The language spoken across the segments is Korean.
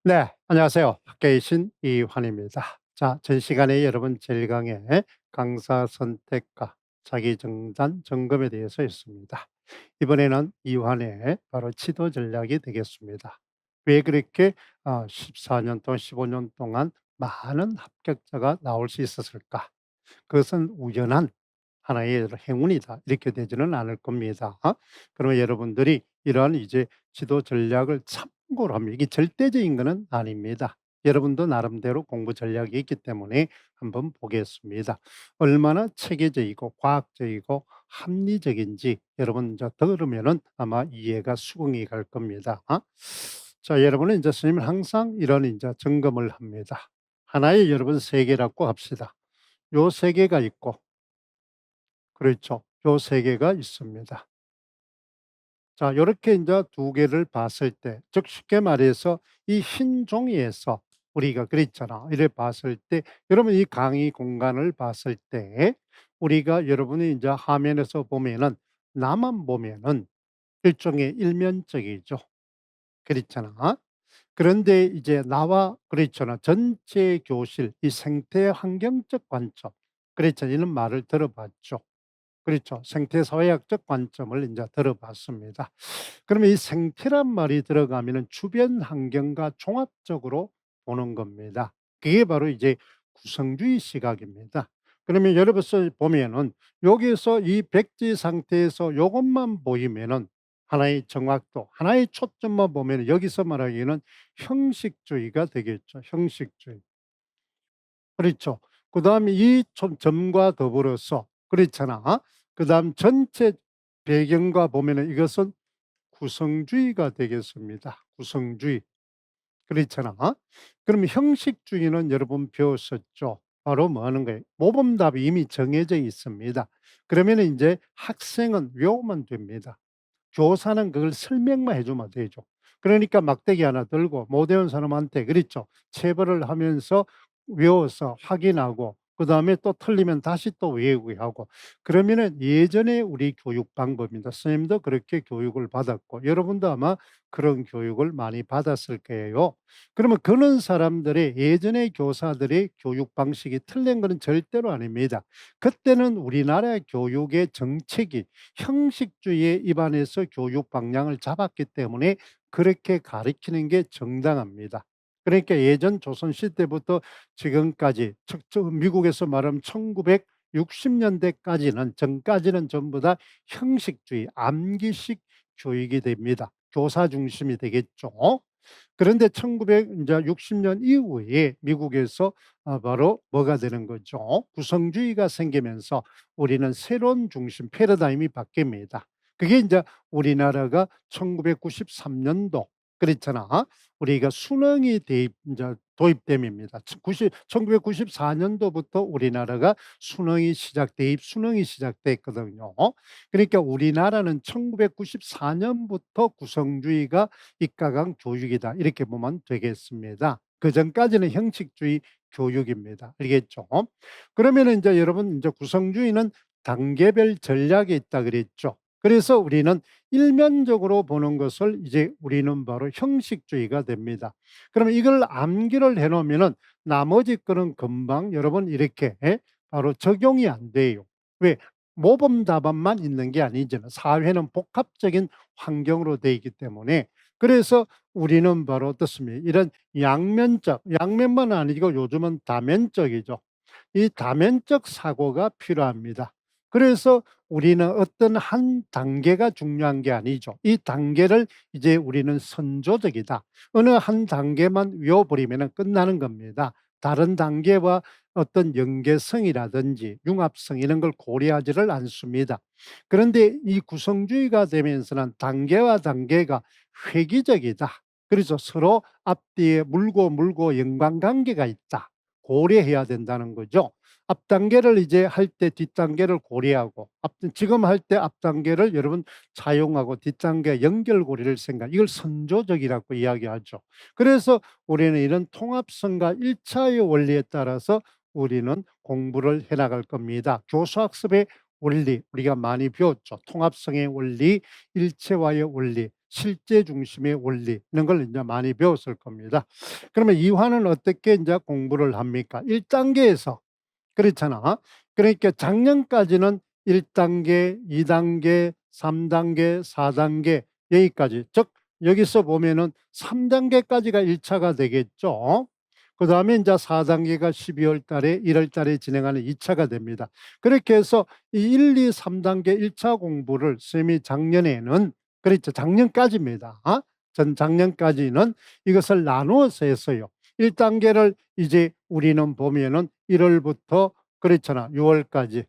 네, 안녕하세요. 학계의 신 이환입니다. 자, 전 시간에 여러분 제1강의 강사 선택과 자기정산 점검에 대해서 했습니다. 이번에는 이환의 바로 지도 전략이 되겠습니다. 왜 그렇게 14년 동안 15년 동안 많은 합격자가 나올 수 있었을까? 그것은 우연한 하나의 행운이다. 이렇게 되지는 않을 겁니다. 그러면 여러분들이 이러한 이제 지도 전략을 참고로 하면 이게 절대적인 것은 아닙니다. 여러분도 나름대로 공부 전략이 있기 때문에 한번 보겠습니다. 얼마나 체계적이고 과학적이고 합리적인지 여러분 이제 들으면은 아마 이해가 수긍이 갈 겁니다. 자, 여러분은 이제 선생님은 항상 이런 이제 점검을 합니다. 하나의 여러분 세계라고 합시다. 요 세 개가 있고, 그렇죠. 요 세 개가 있습니다. 자, 요렇게 인제 두 개를 봤을 때, 즉 쉽게 말해서 이 흰 종이에서 우리가 그랬잖아. 이래 봤을 때 여러분 이 강의 공간을 봤을 때 우리가 여러분이 인제 화면에서 보면은 나만 보면은 일종의 일면적이죠. 그렇잖아. 그런데 이제 나와 그렇잖아. 전체 교실 이 생태 환경적 관점, 그렇죠. 이런 말을 들어봤죠. 그렇죠. 생태사회학적 관점을 인제 들어봤습니다. 그러면 이 생태란 말이 들어가면은 주변 환경과 종합적으로 보는 겁니다. 그게 바로 이제 구성주의 시각입니다. 그러면 여러분들 보면은 여기에서 이 백지 상태에서 요것만 보이면은 하나의 정확도, 하나의 초점만 보면은 여기서 말하기에는 형식주의가 되겠죠. 형식주의. 그렇죠. 그다음에 이 점과 더불어서 그렇잖아. 그다음 전체 배경과 보면은 이것은 구성주의가 되겠습니다. 구성주의. 그렇잖아. 그러면 형식주의는 여러분 배웠었죠. 바로 뭐 하는 거예요? 모범답이 이미 정해져 있습니다. 그러면 이제 학생은 외우면 됩니다. 교사는 그걸 설명만 해 주면 되죠. 그러니까 막대기 하나 들고 못 외운 사람한테 그렇죠. 체벌을 하면서 외워서 확인하고 그다음에 또 틀리면 다시 또 외우게 하고 그러면은 예전에 우리 교육 방법입니다. 선생님도 그렇게 교육을 받았고 여러분도 아마 그런 교육을 많이 받았을 거예요. 그러면 그런 사람들의 예전의 교사들의 교육 방식이 틀린 거는 절대로 아닙니다. 그때는 우리나라 교육의 정책이 형식주의에 입안해서 교육 방향을 잡았기 때문에 그렇게 가르치는 게 정당합니다. 그러니까 예전 조선시대 때부터 지금까지 미국에서 말하면 1960 년대까지는 전까지는 전부 다 형식주의 암기식 교육이 됩니다. 교사 중심이 되겠죠. 그런데 1960년 이후에 미국에서 바로 뭐가 되는 거죠? 구성주의가 생기면서 우리는 새로운 중심 패러다임이 바뀝니다. 그게 인제 우리나라가 1993 년도 그랬잖아. 우리가 수능이 대입 인제 도입됨입니다. 1994 년도부터 우리나라가 수능이 대입 수능이 시작됐거든요. 그러니까 우리나라는 1994 년부터 구성주의가 입각한 교육이다. 이렇게 보면 되겠습니다. 그전까지는 형식주의 교육입니다. 알겠죠? 그러면은 인제 여러분 인제 구성주의는 단계별 전략이 있다 그랬죠. 그래서 우리는 일면적으로 보는 것을 이제 우리는 바로 형식주의가 됩니다. 그러면 이걸 암기를 해 놓으면은 나머지 거는 금방 여러분 이렇게 바로 적용이 안 돼요. 왜? 모범 답안만 있는 게 아니잖아요. 사회는 복합적인 환경으로 되어 있기 때문에 그래서 우리는 바로 어떻습니까? 이런 양면적, 양면만 아니고 요즘은 다면적이죠. 이 다면적 사고가 필요합니다. 그래서 우리는 어떤 한 단계가 중요한 게 아니죠. 이 단계를 이제 우리는 선조적이다. 어느 한 단계만 외워버리면 끝나는 겁니다. 다른 단계와 어떤 연계성이라든지 융합성 이런 걸 고려하지를 않습니다. 그런데 이 구성주의가 되면서는 단계와 단계가 획기적이다. 그래서 서로 앞뒤에 물고 연관관계가 있다. 고려해야 된다는 거죠. 앞 단계를 이제 할 때 뒷 단계를 고려하고 지금 할 때 앞 단계를 여러분 차용하고 뒷 단계 연결고리를 생각 이걸 선조적이라고 이야기하죠. 그래서 우리는 이런 통합성과 일차의 원리에 따라서 우리는 공부를 해 나갈 겁니다. 교수학습의 원리 우리가 많이 배웠죠. 통합성의 원리, 일체화의 원리. 실제 중심의 원리 이런 걸 인제 많이 배웠을 겁니다. 그러면 이화는 어떻게 인제 공부를 합니까? 1 단계에서 그렇잖아. 그러니까 작년까지는 1 단계, 2 단계, 3 단계, 4 단계 여기까지. 즉 여기서 보면은 3 단계까지가 1 차가 되겠죠. 그다음에 인제 4 단계가 12월 달에 1월 달에 진행하는 2 차가 됩니다. 그렇게 해서 이 1, 2, 3 단계 1차 공부를 선생님이 작년에는 그렇죠. 작년까지입니다. 전작년까지는 이것을 나누어서 했어요. 1 단계를 이제 우리는 보면은 1 월부터 그렇잖아. 6 월까지.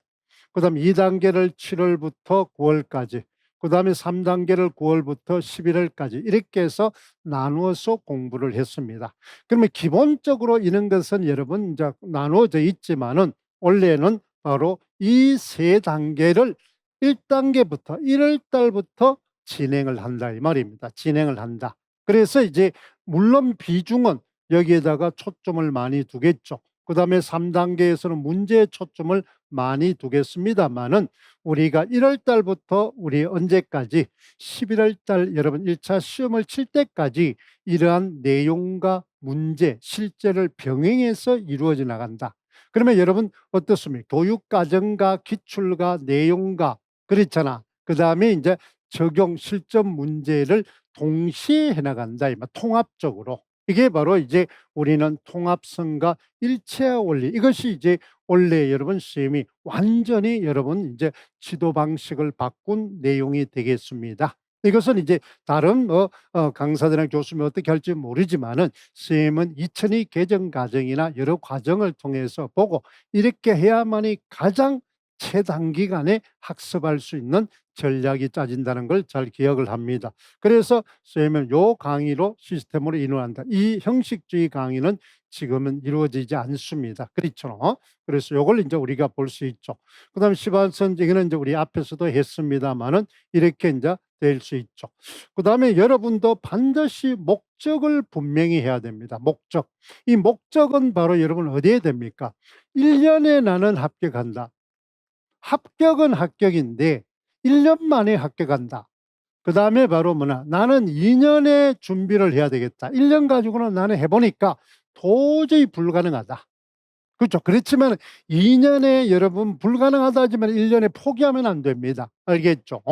그다음에 2 단계를 7 월부터 9 월까지. 그다음에 3 단계를 9 월부터 11 월까지 이렇게 해서 나누어서 공부를 했습니다. 그러면 기본적으로 이런 것은 여러분 인제 나누어져 있지만은 원래는 바로 이 3 단계를 1 단계부터 1월 달부터 진행을 한다 이 말입니다. 진행을 한다. 그래서 이제 물론 비중은 여기에다가 초점을 많이 두겠죠. 그다음에 3 단계에서는 문제에 초점을 많이 두겠습니다마는 우리가 1월 달부터 우리 언제까지 11월 달 여러분 1차 시험을 칠 때까지 이러한 내용과 문제, 실제를 병행해서 이루어져 나간다. 그러면 여러분 어떻습니까? 교육과정과 기출과 내용과 그렇잖아. 그다음에 인제 적용 실전 문제를 동시에 해 나간다 이 말 통합적으로. 이게 바로 이제 우리는 통합성과 일체화 원리 이것이 이제 원래 여러분 선생님이 완전히 여러분 인제 지도 방식을 바꾼 내용이 되겠습니다. 이것은 이제 다른 강사들이나 교수님이 어떻게 할지 모르지만은 선생님은 2002 개정 과정이나 여러 과정을 통해서 보고 이렇게 해야만이 가장 최단기간에 학습할 수 있는 전략이 짜진다는 걸 잘 기억을 합니다. 그래서 선생님은 요 강의로 시스템으로 인원한다. 이 형식주의 강의는 지금은 이루어지지 않습니다. 그렇죠. 그래서 요걸 인제 우리가 볼 수 있죠. 그다음에 시발선지기는 인제 우리 앞에서도 했습니다마는 이렇게 인제 될 수 있죠. 그다음에 여러분도 반드시 목적을 분명히 해야 됩니다. 목적. 이 목적은 바로 여러분 어디에 됩니까? 1 년에 나는 합격한다. 합격은 합격인데 1년 만에 합격한다. 그다음에 바로 뭐냐 '나는 2 년의 준비를 해야 되겠다. 1년 가지고는 나는 해 보니까 도저히 불가능하다.' 그렇죠. 그렇지만 2 년에 여러분 불가능하다 하지만 1 년에 포기하면 안 됩니다. 알겠죠?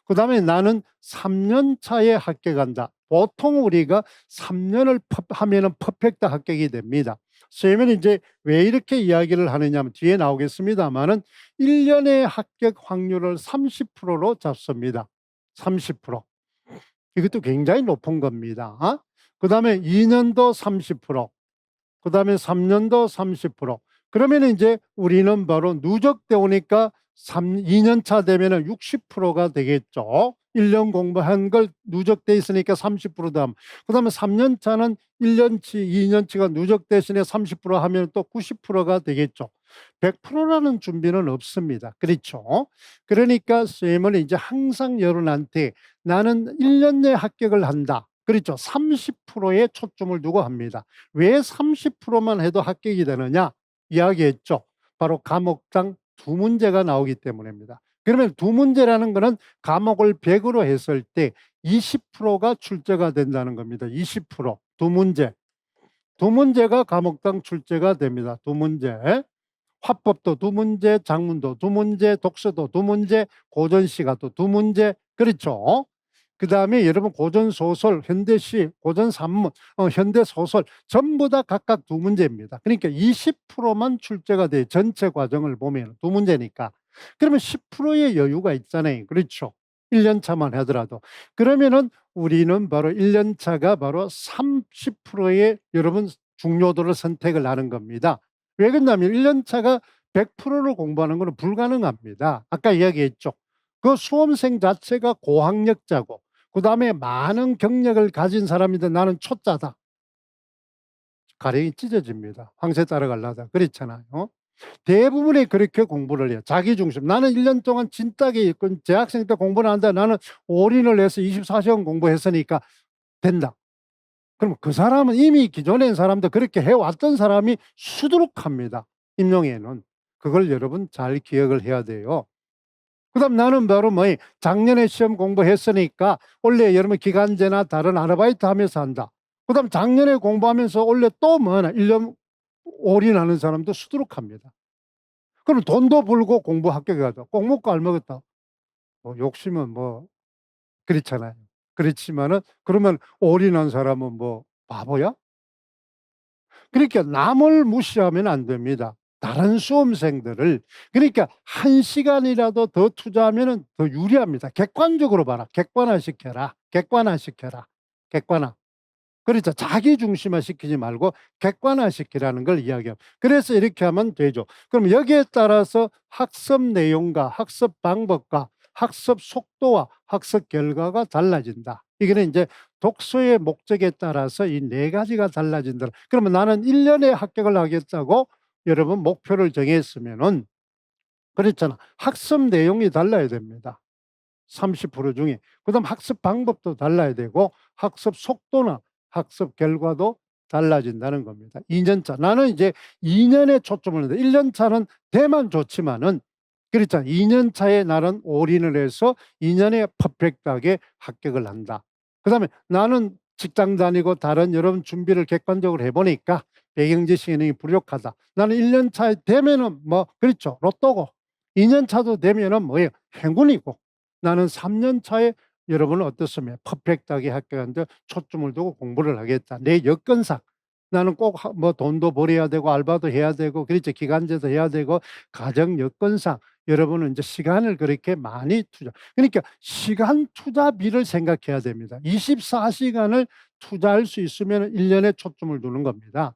그다음에 '나는 3년 차에 합격한다.' 보통 우리가 3 년을 하면은 퍼펙트 합격이 됩니다. 선생님은 인제 왜 이렇게 이야기를 하느냐 하면 뒤에 나오겠습니다마는 1 년의 합격 확률을 30%로 잡습니다. 30%. 이것도 굉장히 높은 겁니다. 그다음에 2 년도 30%, 그다음에 3 년도 30%. 그러면은 인제 우리는 바로 누적돼 오니까 2년 차 되면은 60%가 되겠죠. 1년 공부한 걸 누적돼 있으니까 30% 더하면 그다음에 3년 차는 1 년치, 2 년치가 누적 대신에 30% 하면 또 90%가 되겠죠. 100% 라는 준비는 없습니다. 그렇죠? 그러니까 선생님은 이제 항상 여러분한테 "나는 1년 내에 합격을 한다." 그렇죠. 30%에 초점을 두고 합니다. 왜 30%만 해도 합격이 되느냐 이야기했죠. 바로 과목당 2 문제가 나오기 때문입니다. 그러면 2 문제라는 거는 과목을 100 으로 했을 때 20%가 출제가 된다는 겁니다. 20%. 2 문제. 2 문제가 과목당 출제가 됩니다. 2 문제. 화법도 2 문제, 작문도 2 문제, 독서도 2 문제, 고전시가도 2 문제 그렇죠. 그다음에 여러분 고전소설, 현대시, 고전산문, 현대소설 전부 다 각각 2 문제입니다. 그러니까 20%만 출제가 돼요. 전체 과정을 보면 2 문제니까. 그러면 10%의 여유가 있잖아요. 그렇죠. 1년 차만 하더라도. 그러면은 우리는 바로 1년 차가 바로 30%의 여러분 중요도를 선택을 하는 겁니다. 왜 그러냐면 1년 차가 100%를 공부하는 것은 불가능합니다. 아까 이야기했죠. 그 수험생 자체가 고학력자고 그다음에 많은 경력을 가진 사람인데 나는 초짜다. 가랭이 찢어집니다. 황새 따라가려다. 그렇잖아요. 대부분이 그렇게 공부를 해요. 자기 중심. '나는 1년 동안 진딱이 그 재학생 때 공부를 한다. 나는 올인을 해서 24 시간 공부했으니까 된다.' 그럼 그 사람은 이미 기존에 사람도 그렇게 해 왔던 사람이 수두룩합니다, 임용에는. 그걸 여러분 잘 기억을 해야 돼요. 그다음 나는 바로 작년에 시험 공부했으니까 올해 여러분 기간제나 다른 아르바이트 하면서 한다. 그다음 작년에 공부하면서 올해 또 1년 올인하는 사람도 수두룩합니다. 그럼 돈도 벌고 공부 합격해가지고 꼭 먹고 알먹었다. 욕심은 그렇잖아요. 그렇지만은 그러면 올인한 사람은 바보야? 그러니까 남을 무시하면 안 됩니다. 다른 수험생들을. 그러니까 1시간이라도 더 투자하면은 더 유리합니다. 객관적으로 봐라. 객관화시켜라. 객관화시켜라. 객관화. 그렇죠. 자기 중심화 시키지 말고 객관화시키라는 걸 이야기합니다. 그래서 이렇게 하면 되죠. 그럼 여기에 따라서 학습 내용과 학습 방법과 학습 속도와 학습 결과가 달라진다. 이거는 이제 독서의 목적에 따라서 이 네 가지가 달라진다. 그러면 나는 1년에 합격을 하겠다고 여러분 목표를 정했으면은 그렇잖아. 학습 내용이 달라야 됩니다. 30% 중에. 그다음 학습 방법도 달라야 되고 학습 속도나 학습 결과도 달라진다는 겁니다. 2년 차. 나는 이제 2년에 초점을 둔다. 1년 차는 되면 좋지만은 그렇잖아. 2년 차에 나는 올인을 해서 2년에 퍼펙트하게 합격을 한다. 그다음에 나는 직장 다니고 다른 여러분 준비를 객관적으로 해보니까 배경 지식이 부족하다. 나는 1년 차에 되면은 그렇죠. 로또고 2년 차도 되면은 행운이고 나는 3년 차에 여러분은 어떻습니까? 퍼펙트하게 합격하는데 초점을 두고 공부를 하겠다. 내 여건상 나는 꼭 돈도 벌어야 되고 알바도 해야 되고 그렇죠. 기간제도 해야 되고 가정 여건상 여러분은 이제 시간을 그렇게 많이 그러니까 시간 투자비를 생각해야 됩니다. 24시간을 투자할 수 있으면 1년에 초점을 두는 겁니다.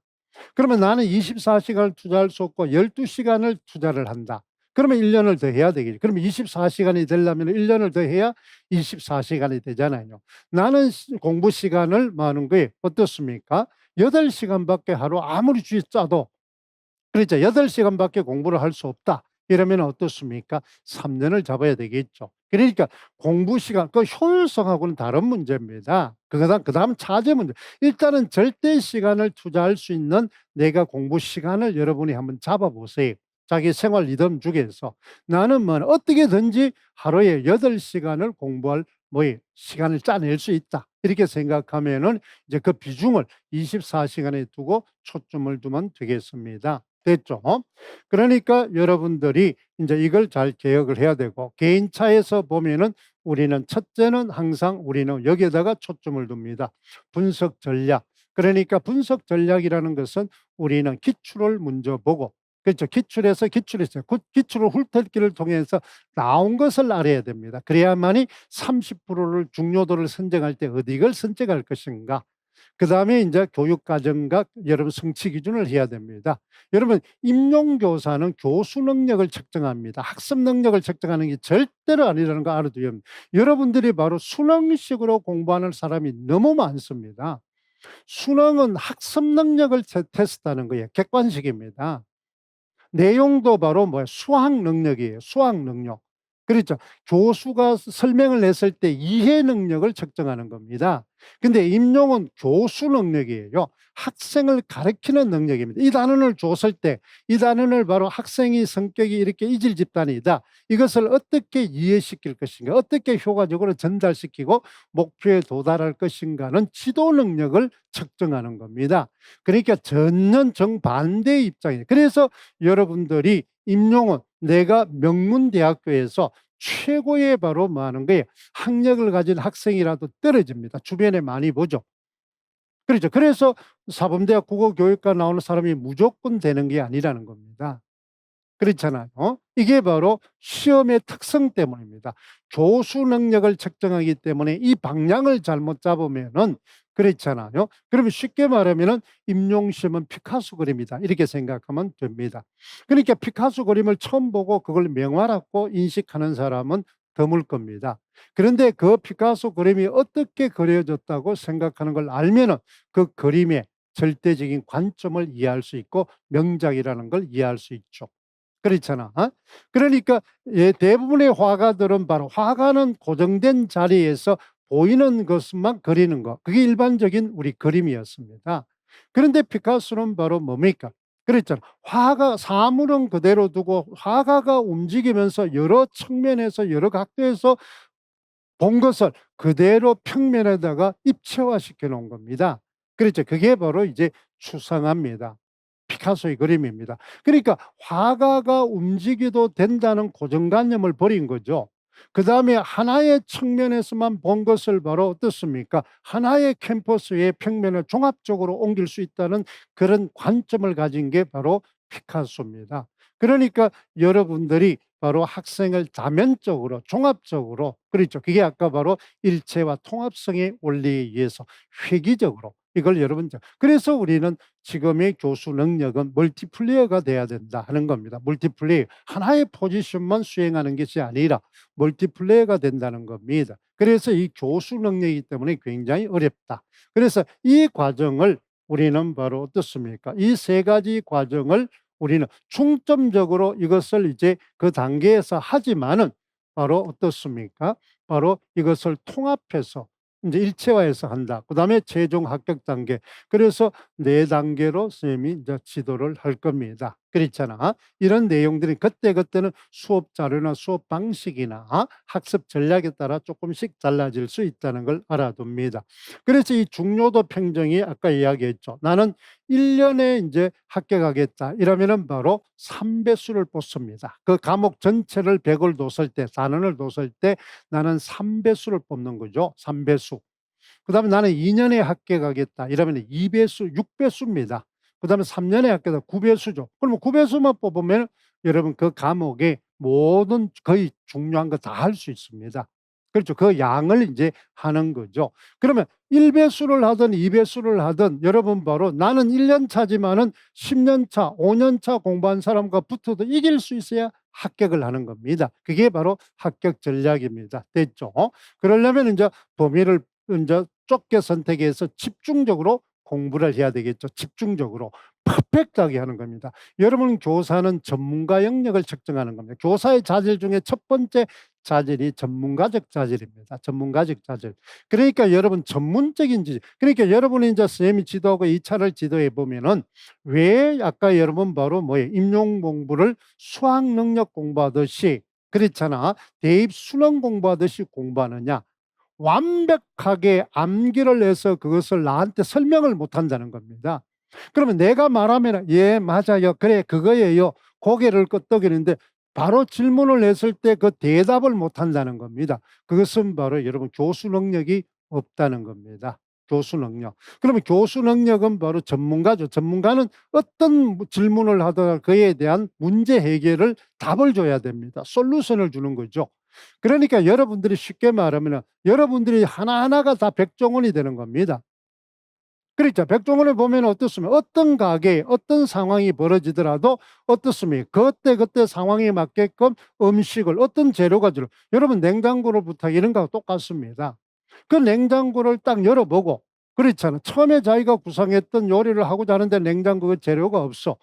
그러면 나는 24시간을 투자할 수 없고 12시간을 투자를 한다. 그러면 1년을 더 해야 되겠죠. 그러면 24시간이 되려면 1년을 더 해야 24시간이 되잖아요. 나는 공부 시간을 하는 거에 어떻습니까? 8시간밖에 하루 아무리 쥐 짜도 그렇죠. 8시간밖에 공부를 할 수 없다. 이러면 어떻습니까? 3년을 잡아야 되겠죠. 그러니까 공부 시간, 그 효율성하고는 다른 문제입니다. 그다음 차제 문제. 일단은 절대 시간을 투자할 수 있는 내가 공부 시간을 여러분이 한번 잡아보세요. 자기 생활 리듬 중에서 나는 어떻게든지 하루에 8시간을 공부할 시간을 짜낼 수 있다. 이렇게 생각하면은 이제 그 비중을 24시간에 두고 초점을 두면 되겠습니다. 됐죠? 그러니까 여러분들이 이제 이걸 잘 개혁을 해야 되고 개인차에서 보면은 우리는 첫째는 항상 우리는 여기에다가 초점을 둡니다. 분석 전략. 그러니까 분석 전략이라는 것은 우리는 기출을 먼저 보고 그렇죠. 기출에서 기출을 훑기를 통해서 나온 것을 알아야 됩니다. 그래야만이 30%를 중요도를 선정할 때 어디를 선택할 것인가. 그다음에 이제 교육과정과 여러분 성취 기준을 해야 됩니다. 여러분 임용교사는 교수 능력을 측정합니다. 학습 능력을 측정하는 게 절대로 아니라는 거 알아둬야 합니다. 여러분들이 바로 수능식으로 공부하는 사람이 너무 많습니다. 수능은 학습 능력을 테스트하는 거예요. 객관식입니다. 내용도 바로 수학 능력이에요. 수학 능력. 그렇죠. 교수가 설명을 했을 때 이해 능력을 측정하는 겁니다. 근데 임용은 교수 능력이에요. 학생을 가르치는 능력입니다. 이 단원을 줬을 때 이 단원을 바로 학생의 성격이 이렇게 이질 집단이다. 이것을 어떻게 이해시킬 것인가, 어떻게 효과적으로 전달시키고 목표에 도달할 것인가는 지도 능력을 측정하는 겁니다. 그러니까 전년 정반대의 입장이에요. 그래서 여러분들이 임용은 내가 명문대학교에서 최고의 바로 하는 거예요. 학력을 가진 학생이라도 떨어집니다. 주변에 많이 보죠. 그렇죠. 그래서 사범대학 국어교육과 나오는 사람이 무조건 되는 게 아니라는 겁니다. 그렇잖아요. 이게 바로 시험의 특성 때문입니다. 교수 능력을 측정하기 때문에 이 방향을 잘못 잡으면은 그렇잖아요. 그러면 쉽게 말하면은 임용시험은 피카소 그림이다. 이렇게 생각하면 됩니다. 그러니까 피카소 그림을 처음 보고 그걸 명화라고 인식하는 사람은 드물 겁니다. 그런데 그 피카소 그림이 어떻게 그려졌다고 생각하는 걸 알면은 그 그림의 절대적인 관점을 이해할 수 있고 명작이라는 걸 이해할 수 있죠. 그렇잖아. 그러니까 대부분의 화가들은 바로 화가는 고정된 자리에서 보이는 것만 그리는 것. 그게 일반적인 우리 그림이었습니다. 그런데 피카소는 바로 뭡니까? 그랬잖아. 화가 사물은 그대로 두고 화가가 움직이면서 여러 측면에서 여러 각도에서 본 것을 그대로 평면에다가 입체화시켜 놓은 겁니다. 그렇죠. 그게 바로 이제 추상화입니다. 피카소의 그림입니다. 그러니까 화가가 움직여도 된다는 고정관념을 버린 거죠. 그다음에 하나의 측면에서만 본 것을 바로 어떻습니까? 하나의 캔버스의 평면을 종합적으로 옮길 수 있다는 그런 관점을 가진 게 바로 피카소입니다. 그러니까 여러분들이 바로 학생을 다면적으로 종합적으로, 그렇죠. 그게 아까 바로 일체와 통합성의 원리에 의해서 획기적으로 이걸 여러분, 그래서 우리는 지금의 교수 능력은 멀티플레이어가 돼야 된다 하는 겁니다. 멀티플레이어, 하나의 포지션만 수행하는 것이 아니라 멀티플레이어가 된다는 겁니다. 그래서 이 교수 능력이기 때문에 굉장히 어렵다. 그래서 이 과정을 우리는 바로 어떻습니까? 이 세 가지 과정을 우리는 중점적으로 이것을 이제 그 단계에서 하지만은 바로 어떻습니까? 바로 이것을 통합해서 인제 일체화해서 한다. 그다음에 최종 합격 단계. 그래서 4 단계로 선생님이 인제 지도를 할 겁니다. 그렇잖아. 이런 내용들이 그때그때는 수업 자료나 수업 방식이나 학습 전략에 따라 쪼끔씩 달라질 수 있다는 걸 알아둡니다. 그래서 이 중요도 평정이 아까 이야기했죠. 나는 1 년에 인제 합격하겠다 이러면은 바로 3 배수를 뽑습니다. 그 과목 전체를 100을 뒀을 때, 단원을 뒀을 때 나는 3 배수를 뽑는 거죠. 3 배수. 그다음에 나는 2 년에 합격하겠다 이러면 2 배수, 6 배수입니다. 그다음에 3 년에 합격하다 9 배수죠. 그러면 9 배수만 뽑으면 여러분 그 과목의 모든 거의 중요한 거 다 할 수 있습니다. 그렇죠. 그 양을 인제 하는 거죠. 그러면 1 배수를 하든 2 배수를 하든 여러분 바로 나는 1년 차지만은 10년 차, 5년 차 공부한 사람과 붙어도 이길 수 있어야 합격을 하는 겁니다. 그게 바로 합격 전략입니다. 됐죠? 그러려면 인제 범위를 인제 좁게 선택해서 집중적으로 공부를 해야 되겠죠. 집중적으로 퍼펙트하게 하는 겁니다. 여러분 교사는 전문가 영역을 측정하는 겁니다. 교사의 자질 중에 첫 번째 자질이 전문가적 자질입니다. 전문가적 자질. 그러니까 여러분 전문적인 지식, 그러니까 여러분이 인제 선생님이 지도하고 2 차를 지도해 보면은 왜 아까 여러분 바로 뭐예요? 임용 공부를 수학 능력 공부하듯이, 그렇잖아. 대입 수능 공부하듯이 공부하느냐? 완벽하게 암기를 해서 그것을 나한테 설명을 못 한다는 겁니다. 그러면 내가 말하면은 "예 맞아요. 그래 그거예요." 고개를 끄덕이는데 바로 질문을 했을 때 그 대답을 못 한다는 겁니다. 그것은 바로 여러분 교수 능력이 없다는 겁니다. 교수 능력. 그러면 교수 능력은 바로 전문가죠. 전문가는 어떤 질문을 하더라도 그에 대한 문제 해결을 답을 줘야 됩니다. 솔루션을 주는 거죠. 그러니까 여러분들이 쉽게 말하면은 여러분들이 하나하나가 다 백종원이 되는 겁니다. 그렇죠. 백종원을 보면 어떻습니까? 어떤 가게에 어떤 상황이 벌어지더라도 어떻습니까? 그때그때 상황에 맞게끔 음식을 어떤 재료가 들어, 여러분 냉장고를 부탁 이런 거하고 똑같습니다. 그 냉장고를 딱 열어보고, 그렇잖아. 처음에 자기가 구상했던 요리를 하고자 하는데 냉장고에 재료가 없어.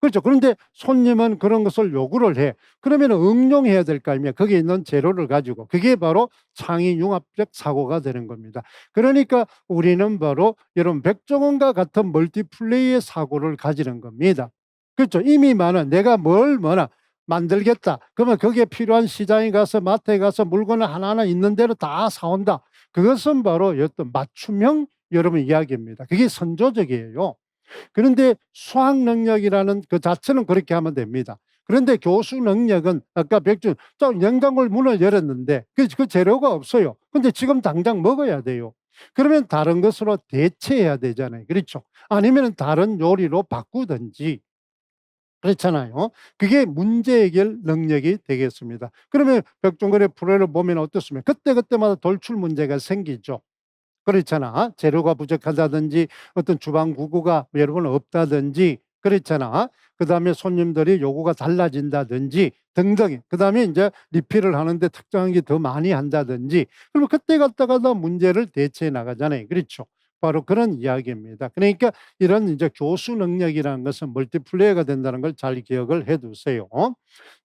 그렇죠. 그런데 손님은 그런 것을 요구를 해. 그러면은 응용해야 될 거 아닙니까? 거기에 있는 재료를 가지고. 그게 바로 창의융합적 사고가 되는 겁니다. 그러니까 우리는 바로 여러분 백종원과 같은 멀티플레이의 사고를 가지는 겁니다. 그렇죠. 이미 많은 내가 뭘 뭐나 만들겠다. 그러면 거기에 필요한 시장에 가서 마트에 가서 물건을 하나하나 있는 대로 다 사온다. 그것은 바로 어떤 맞춤형 여러분 이야기입니다. 그게 선조적이에요. 그런데 수학 능력이라는 그 자체는 그렇게 하면 됩니다. 그런데 교수 능력은 아까 백준 냉장고를 문을 열었는데 그 재료가 없어요. 근데 지금 당장 먹어야 돼요. 그러면 다른 것으로 대체해야 되잖아요. 그렇죠? 아니면은 다른 요리로 바꾸든지 그렇잖아요. 그게 문제 해결 능력이 되겠습니다. 그러면 백종원의 프로를 보면 어떻습니까? 그때그때마다 돌출 문제가 생기죠. 그렇잖아. 재료가 부족하다든지 어떤 주방 구구가 여러 번 없다든지 그렇잖아. 그다음에 손님들이 요구가 달라진다든지 등등. 그다음에 인제 리필을 하는데 특정한 게 더 많이 한다든지 그러면 그때 갔다가 문제를 대처해 나가잖아요. 그렇죠. 바로 그런 이야기입니다. 그러니까 이런 인제 교수 능력이라는 것은 멀티플레이어가 된다는 걸 잘 기억을 해 두세요.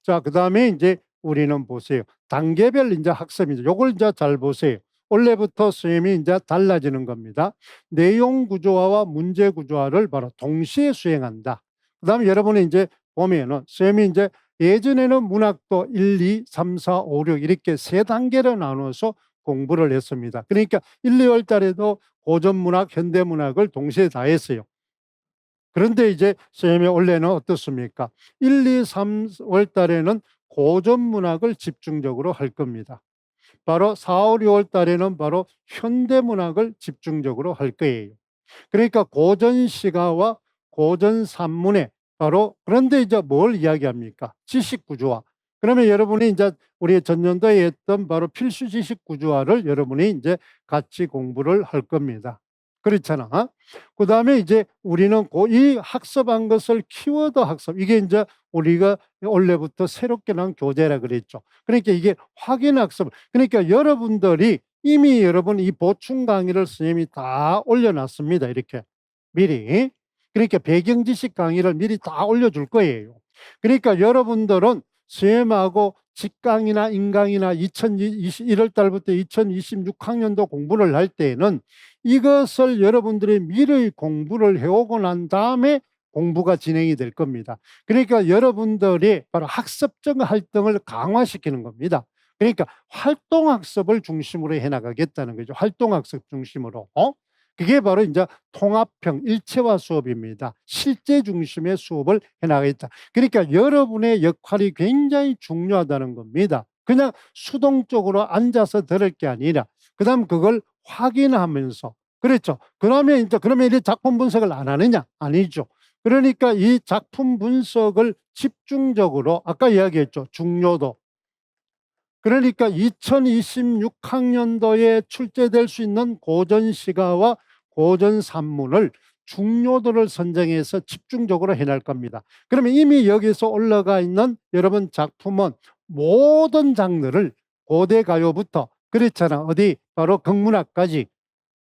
자 그다음에 인제 우리는 보세요. 단계별 인제 학습이죠. 요걸 인제 잘 보세요. 원래부터 선생님이 인제 달라지는 겁니다. 내용 구조화와 문제 구조화를 바로 동시에 수행한다. 그다음에 여러분이 인제 보면은 쌤이 인제 예전에는 문학도 1, 2, 3, 4, 5, 6 이렇게 3단계로 나눠서 공부를 했습니다. 그러니까 1, 2 월 달에도 고전 문학, 현대 문학을 동시에 다 했어요. 그런데 이제 쌤이 올해는 어떻습니까? 1, 2, 3월 달에는 고전 문학을 집중적으로 할 겁니다. 바로 4, 5, 6월 달에는 바로 현대 문학을 집중적으로 할 거예요. 그러니까 고전 시가와 고전 산문에 바로 그런데 이제 뭘 이야기합니까? 지식 구조화. 그러면 여러분이 인제 우리 전년도에 했던 바로 필수 지식 구조화를 여러분이 인제 같이 공부를 할 겁니다. 그렇잖아. 그다음에 이제 우리는 이 학습한 것을 키워드 학습 이게 인제 우리가 원래부터 새롭게 나온 교재라 그랬죠. 그러니까 이게 확인 학습 그러니까 여러분들이 이미 여러분 이 보충 강의를 선생님이 다 올려 놨습니다 이렇게 미리. 그러니까 배경 지식 강의를 미리 다 올려줄 거예요. 그러니까 여러분들은 쌤하고 직강이나 인강이나 2021월 달부터 2026 학년도 공부를 할 때에는 이것을 여러분들이 미리 공부를 해 오고 난 다음에 공부가 진행이 될 겁니다. 그러니까 여러분들이 바로 학습적 활동을 강화시키는 겁니다. 그러니까 활동학습을 중심으로 해 나가겠다는 거죠. 활동학습 중심으로. 그게 바로 인제 통합형 일체화 수업입니다. 실제 중심의 수업을 해 나가겠다. 그러니까 여러분의 역할이 굉장히 중요하다는 겁니다. 그냥 수동적으로 앉아서 들을 게 아니라 그다음 그걸 확인하면서 그렇죠. 그러면 인제 그러면 이제 작품 분석을 안 하느냐? 아니죠. 그러니까 이 작품 분석을 집중적으로 아까 이야기했죠. 중요도. 그러니까 2026 학년도에 출제될 수 있는 고전 시가와 고전 산문을 중요도를 선정해서 집중적으로 해낼 겁니다. 그러면 이미 여기서 올라가 있는 여러분 작품은 모든 장르를 고대 가요부터 그렇잖아. 어디 바로 극문학까지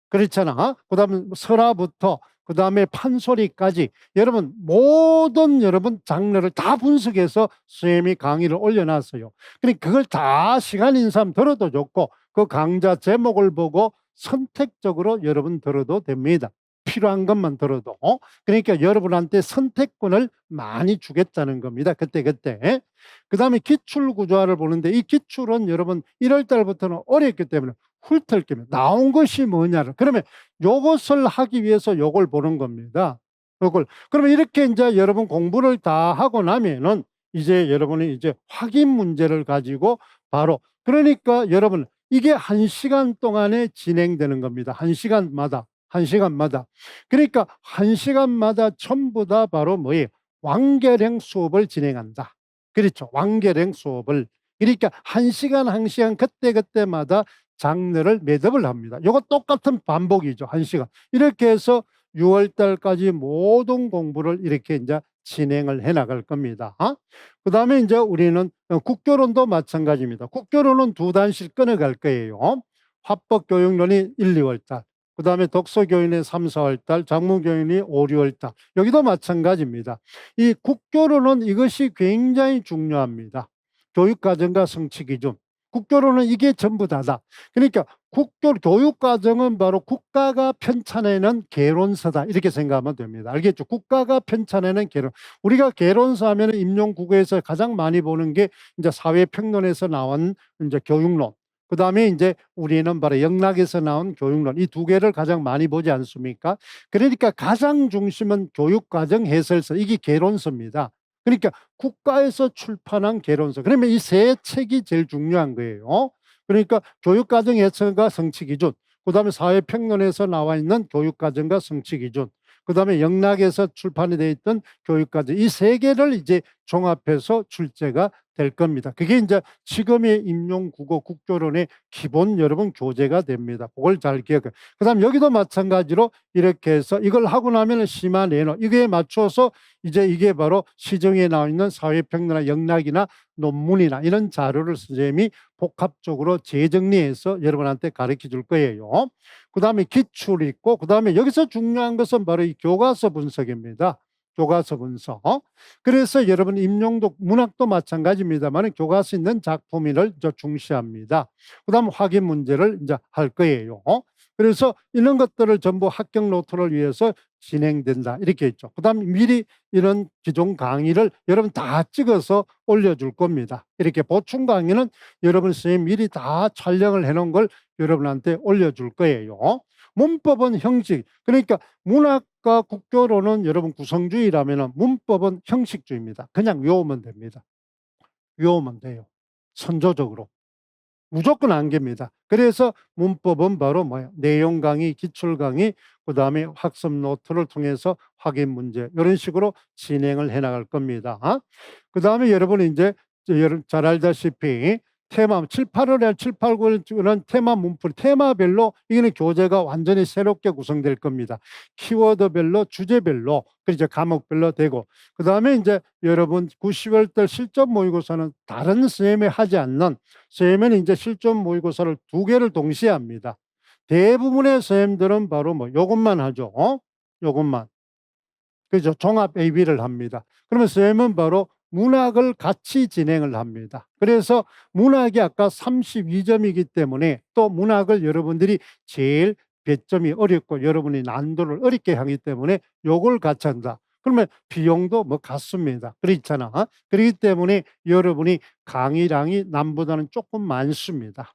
그렇잖아. 그다음에 설화부터 그다음에 판소리까지 여러분 모든 여러분 장르를 다 분석해서 선생님이 강의를 올려 놨어요. 그러니까 그걸 다 시간 있는 사람 들어도 좋고 그 강좌 제목을 보고 선택적으로 여러분 들어도 됩니다. 필요한 것만 들어도. 그러니까 여러분한테 선택권을 많이 주겠다는 겁니다. 그때그때. 그다음에 기출 구조화를 보는데 이 기출은 여러분 1월 달부터는 어렵기 때문에 훑을게요. 나온 것이 뭐냐를. 그러면 요것을 하기 위해서 요걸 보는 겁니다. 요걸. 그러면 이렇게 인제 여러분 공부를 다 하고 나면은 이제 여러분이 이제 확인 문제를 가지고 바로 그러니까 여러분 이게 1 시간 동안에 진행되는 겁니다. 1 시간마다, 1 시간마다. 그러니까 1 시간마다 전부 다 바로 뭐예요? 완결형 수업을 진행한다. 그렇죠. 완결형 수업을. 그러니까 1 시간, 1 시간 그때그때마다 장르를 매듭을 합니다. 요거 똑같은 반복이죠. 1 시간. 이렇게 해서 6월 달까지 모든 공부를 이렇게 인제 진행을 해 나갈 겁니다. 그다음에 인제 우리는 국교론도 마찬가지입니다. 국교론은 2 단씩 끊어갈 거예요. 화법교육론이 1, 2월 달, 그다음에 독서교인이 3, 4월 달, 작문교인이 5, 6월 달. 여기도 마찬가지입니다. 이 국교론은 이것이 굉장히 중요합니다. 교육과정과 성취기준. 국교론은 이게 전부 다다. 그러니까 국교 교육과정은 바로 국가가 편찬해낸 개론서다 이렇게 생각하면 됩니다. 알겠죠? 국가가 편찬해낸 개론. 우리가 개론서 하면은 임용국어에서 가장 많이 보는 게 인제 사회평론에서 나온 인제 교육론. 그다음에 인제 우리는 바로 영락에서 나온 교육론 이 2 개를 가장 많이 보지 않습니까? 그러니까 가장 중심은 교육과정 해설서 이게 개론서입니다. 그러니까 국가에서 출판한 개론서. 그러면 이 3 책이 제일 중요한 거예요. 그러니까 교육과정 해설과 성취기준, 그다음에 사회평론에서 나와 있는 교육과정과 성취기준, 그다음에 영락에서 출판이 되어 있던 교육과정 이 3 개를 이제 종합해서 출제가 될 겁니다. 그게 인제 지금의 임용국어 국교론의 기본 여러분 교재가 됩니다. 그걸 잘 기억해. 그다음 여기도 마찬가지로 이렇게 해서 이걸 하고 나면은 심화 내노 이거에 맞춰서 이제 이게 바로 시중에 나와 있는 사회평론이나 영락이나 논문이나 이런 자료를 선생님이 복합적으로 재정리해서 여러분한테 가르쳐 줄 거예요. 그다음에 기출이 있고 그다음에 여기서 중요한 것은 바로 이 교과서 분석입니다. 교과서 분석. 그래서 여러분 임용도 문학도 마찬가지입니다만 교과서 있는 작품을 중시합니다. 그다음 확인 문제를 인제 할 거예요. 그래서 이런 것들을 전부 합격 노트를 위해서 진행된다 이렇게 했죠. 그다음에 미리 이런 기존 강의를 여러분 다 찍어서 올려줄 겁니다. 이렇게 보충 강의는 여러분 선생님 미리 다 촬영을 해 놓은 걸 여러분한테 올려줄 거예요. 문법은 형식, 그러니까 문학과 국교로는 여러분 구성주의라면은 문법은 형식주의입니다. 그냥 외우면 됩니다. 외우면 돼요. 선조적으로. 무조건 안개입니다. 그래서 문법은 바로 뭐예요? 내용 강의, 기출 강의, 그다음에 학습 노트를 통해서 확인 문제 이런 식으로 진행을 해 나갈 겁니다. 그다음에 여러분이 인제 여러분 잘 알다시피 테마 7-8 월에 7-8, 9월은 테마 문풀이 테마별로 이거는 교재가 완전히 새롭게 구성될 겁니다. 키워드별로 주제별로 그렇죠. 과목별로 되고 그다음에 인제 여러분 9-10월 달 실전 모의고사는 다른 선생님이 하지 않는 선생님은 인제 실전 모의고사를 2개를 동시에 합니다. 대부분의 선생님들은 바로 뭐 요것만 하죠. 요것만. 그죠. 종합 AB를 합니다. 그러면 선생님은 바로 문학을 같이 진행을 합니다. 그래서 문학이 아까 32 점이기 때문에 또 문학을 여러분들이 제일 배점이 어렵고 여러분이 난도를 어렵게 하기 때문에 요걸 같이 한다. 그러면 비용도 뭐 같습니다. 그렇잖아. 그렇기 때문에 여러분이 강의량이 남보다는 조금 많습니다.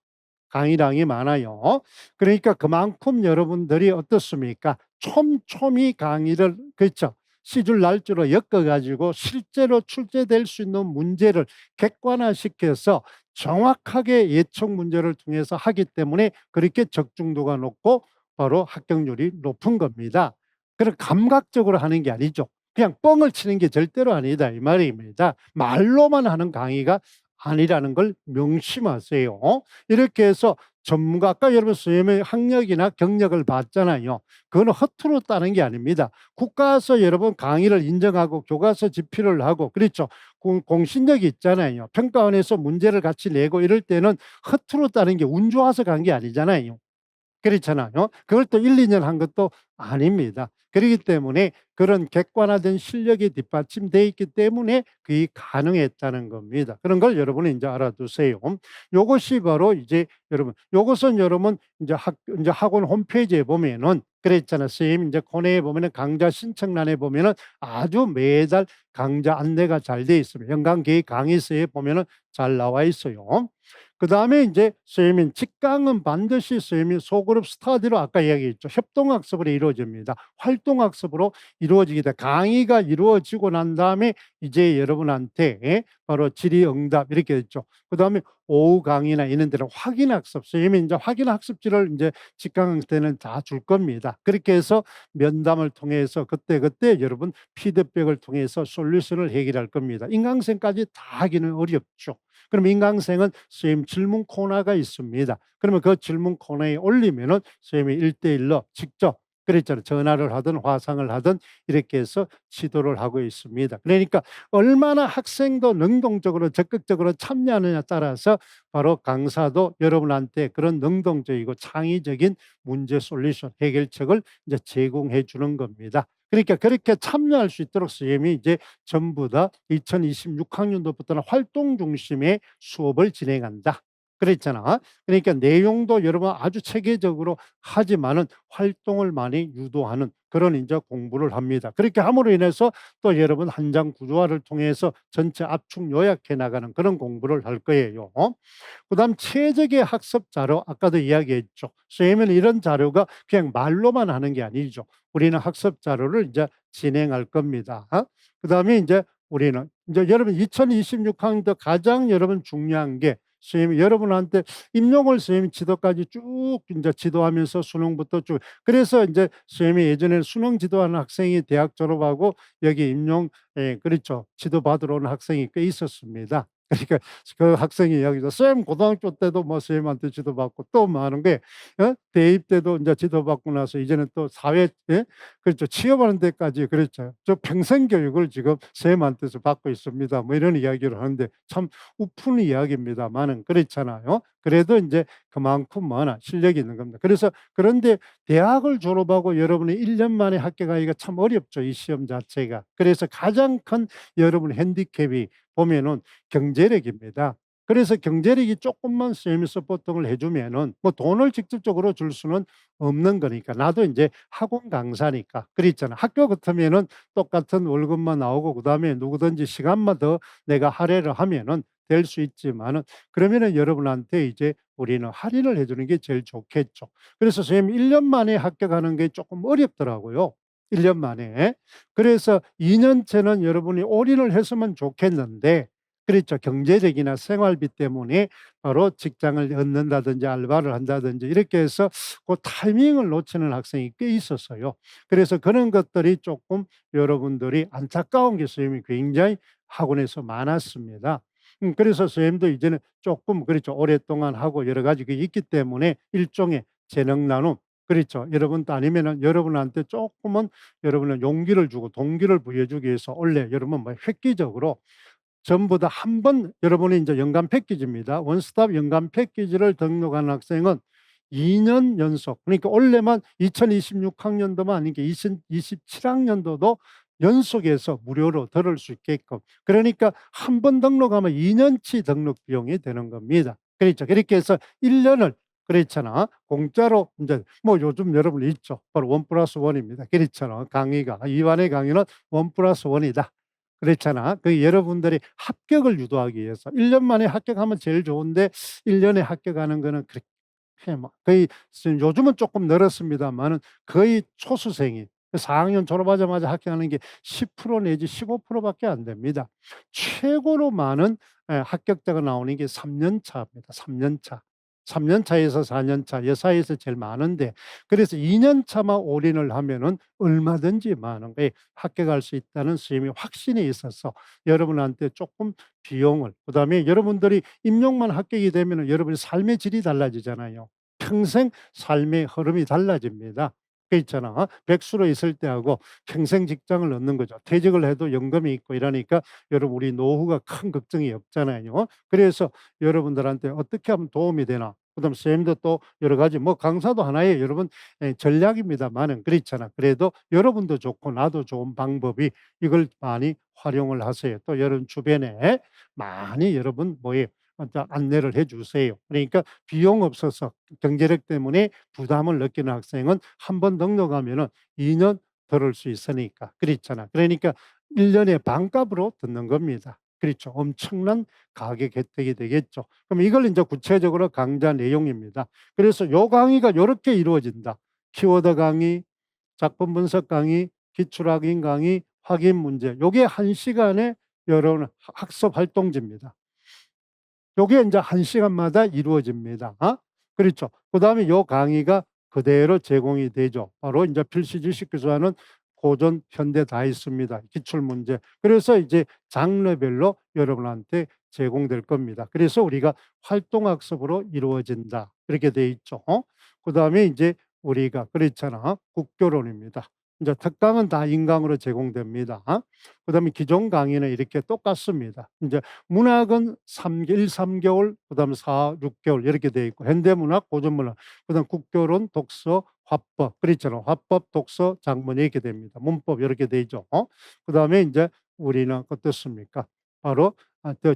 강의량이 많아요. 그러니까 그만큼 여러분들이 어떻습니까? 촘촘히 강의를 그렇죠. 시줄 날짜로 엮어 가지고 실제로 출제될 수 있는 문제를 객관화시켜서 정확하게 예측 문제를 통해서 하기 때문에 그렇게 적중도가 높고 바로 합격률이 높은 겁니다. 그런 감각적으로 하는 게 아니죠. 그냥 뻥을 치는 게 절대로 아니다 이 말입니다. 말로만 하는 강의가 아니라는 걸 명심하세요. 이렇게 해서 전문가 아까 여러분 선생님의 학력이나 경력을 봤잖아요. 그거는 허투루 따는 게 아닙니다. 국가에서 여러분 강의를 인정하고 교과서 집필을 하고 그렇죠. 공신력이 있잖아요. 평가원에서 문제를 같이 내고 이럴 때는 허투루 따는 게 운 좋아서 간 게 아니잖아요. 그렇잖아요. 그걸 또 1-2년 한 것도 아닙니다. 그렇기 때문에 그런 객관화된 실력이 뒷받침돼 있기 때문에 그게 가능했다는 겁니다. 그런 걸 여러분이 인제 알아두세요. 요것이 바로 이제 여러분 요것은 여러분 인제 학원 홈페이지에 보면은 그랬잖아요. 선생님 인제 코너에 보면은 강좌 신청란에 보면은 아주 매달 강좌 안내가 잘 돼 있습니다. 연간계획 강의서에 보면은 잘 나와 있어요. 그다음에 인제 선생님이 직강은 반드시 선생님이 소그룹 스터디로 아까 이야기했죠. 협동학습으로 이루어집니다. 활동학습으로 이루어지게 돼 강의가 이루어지고 난 다음에 이제 여러분한테 바로 질의응답 이렇게 됐죠. 그다음에 오후 강의나 이런 데는 확인학습 선생님이 인제 확인학습지를 인제 직강 때는 다 줄 겁니다. 그렇게 해서 면담을 통해서 그때그때 여러분 피드백을 통해서 솔루션을 해결할 겁니다. 인강생까지 다 하기는 어렵죠. 그럼 인강생은 선생님 질문 코너가 있습니다. 그러면 그 질문 코너에 올리면은 선생님이 1:1로 직접 그랬잖아요. 전화를 하든 화상을 하든 이렇게 해서 지도를 하고 있습니다. 그러니까 얼마나 학생도 능동적으로 적극적으로 참여하느냐에 따라서 바로 강사도 여러분한테 그런 능동적이고 창의적인 문제 솔루션 해결책을 이제 제공해 주는 겁니다. 그러니까 그렇게 참여할 수 있도록 선생님이 이제 전부 다 2026 학년도부터는 활동 중심의 수업을 진행한다. 그랬잖아. 그러니까 내용도 여러분 아주 체계적으로 하지만은 활동을 많이 유도하는 그런 인제 공부를 합니다. 그렇게 함으로 인해서 또 여러분 한 장 구조화를 통해서 전체 압축 요약해 나가는 그런 공부를 할 거예요. 그다음 최적의 학습 자료 아까도 이야기했죠. 선생님은 이런 자료가 그냥 말로만 하는 게 아니죠. 우리는 학습 자료를 이제 진행할 겁니다. 그다음에 인제 우리는 인제 여러분 2026 학년도 가장 여러분 중요한 게 선생님이 여러분한테 임용을 선생님이 지도까지 쭉 인제 지도하면서 수능부터 쭉 그래서 인제 선생님이 예전에 수능 지도하는 학생이 대학 졸업하고 여기 임용 그렇죠. 지도받으러 오는 학생이 꽤 있었습니다. 그러니까 그 학생이 이야기죠. "쌤 고등학교 때도 뭐 선생님한테 지도받고 또 뭐 하는 게 대입 때도 인제 지도받고 나서 이제는 또 사회 그렇죠. 취업하는 데까지 그랬죠. 저 평생 교육을 지금 선생님한테서 받고 있습니다." 뭐 이런 이야기를 하는데 참 우픈 이야기입니다마는 그렇잖아요. 그래도 인제 그만큼 뭐하나 실력이 있는 겁니다. 그래서 그런데 대학을 졸업하고 여러분이 1년 만에 합격하기가 참 어렵죠, 이 시험 자체가. 그래서 가장 큰 여러분 핸디캡이 보면은 경제력입니다. 그래서 경제력이 쪼끔만 쌤이 서포팅을 해 주면은 뭐 돈을 직접적으로 줄 수는 없는 거니까 나도 인제 학원 강사니까 그랬잖아. 학교 같으면은 똑같은 월급만 나오고 그다음에 누구든지 시간만 더 내가 할애를 하면은 될 수 있지만은 그러면은 여러분한테 이제 우리는 할인을 해 주는 게 제일 좋겠죠. 그래서 선생님 1년 만에 합격하는 게 쪼끔 어렵더라고요, 1년 만에. 그래서 2 년째는 여러분이 올인을 했으면 좋겠는데 그렇죠. 경제력이나 생활비 때문에 바로 직장을 얻는다든지 알바를 한다든지 이렇게 해서 그 타이밍을 놓치는 학생이 꽤 있었어요. 그래서 그런 것들이 쪼끔 여러분들이 안타까운 게 선생님이 굉장히 학원에서 많았습니다. 그래서 선생님도 이제는 쪼끔 그렇죠. 오랫동안 하고 여러 가지 그게 있기 때문에 일종의 재능 나눔 그렇죠. 여러분도 아니면은 여러분한테 쪼끔은 여러분의 용기를 주고 동기를 부여 주기 위해서 원래 여러분 뭐 획기적으로 전부 다 한 번 여러분이 인제 연간 패키지입니다. 원스톱 연간 패키지를 등록한 학생은 2년 연속 그러니까 올해만 2026 학년도만 아닌 게 2027 학년도도 연속해서 무료로 들을 수 있게끔 그러니까 한 번 등록하면 2 년치 등록 비용이 되는 겁니다. 그렇죠. 그렇게 해서 1 년을 그렇잖아. 공짜로 인제 뭐 요즘 여러분 있죠. 바로 1+1 입니다. 그렇잖아. 강의가 이완의 강의는 1+1 이다. 그렇잖아. 그 여러분들이 합격을 유도하기 위해서 1년 만에 합격하면 제일 좋은데 1 년에 합격하는 거는 그렇게 막 거의 지금 요즘은 쪼끔 늘었습니다마는 거의 초수생이 4 학년 졸업하자마자 합격하는 게 10% 내지 15% 밖에 안 됩니다. 최고로 많은 합격자가 나오는 게 3년 차입니다. 3년 차. 3년 차에서 4년 차 요 사이에서 제일 많은데 그래서 2년 차만 올인을 하면은 얼마든지 많은 거에 합격할 수 있다는 선생님이 확신이 있어서 여러분한테 쪼끔 비용을 그다음에 여러분들이 임용만 합격이 되면은 여러분의 삶의 질이 달라지잖아요. 평생 삶의 흐름이 달라집니다. 그 있잖아. 백수로 있을 때하고 평생 직장을 얻는 거죠. 퇴직을 해도 연금이 있고 이러니까 여러분 우리 노후가 큰 걱정이 없잖아요. 그래서 여러분들한테 어떻게 하면 도움이 되나 그다음 선생님도 또 여러 가지 뭐 강사도 하나의 여러분 전략입니다마는 그렇잖아. 그래도 여러분도 좋고 나도 좋은 방법이 이걸 많이 활용을 하세요. 또 여러분 주변에 많이 여러분 뭐에 안내를 해 주세요. 그러니까 비용 없어서 경제력 때문에 부담을 느끼는 학생은 한 번 등록하면은 2년 들을 수 있으니까. 그렇잖아. 그러니까 1 년에 반값으로 듣는 겁니다. 그렇죠. 엄청난 가격 혜택이 되겠죠. 그럼 이걸 인제 구체적으로 강좌 내용입니다. 그래서 요 강의가 요렇게 이루어진다. 키워드 강의, 작품 분석 강의, 기출 확인 강의, 확인 문제 요게 1 시간의 여러분 학습 활동지입니다. 요게 인제 1 시간마다 이루어집니다. 그렇죠. 그다음에 요 강의가 그대로 제공이 되죠. 바로 인제 필시 지식 교수하는 고전, 현대 다 있습니다. 기출 문제. 그래서 이제 장르별로 여러분한테 제공될 겁니다. 그래서 우리가 활동학습으로 이루어진다. 이렇게 돼 있죠. 그다음에 인제 우리가 그렇잖아. 국교론입니다. 인제 특강은 다 인강으로 제공됩니다. 그다음에 기존 강의는 이렇게 똑같습니다. 인제 문학은 1-3 개월 그다음에 4-6 개월 이렇게 돼 있고 현대문학, 고전문학 그다음 국교론, 독서, 화법 그랬잖아. 화법, 독서, 작문 이렇게 됩니다. 문법 이렇게 되죠. 그다음에 인제 우리는 어떻습니까? 바로 더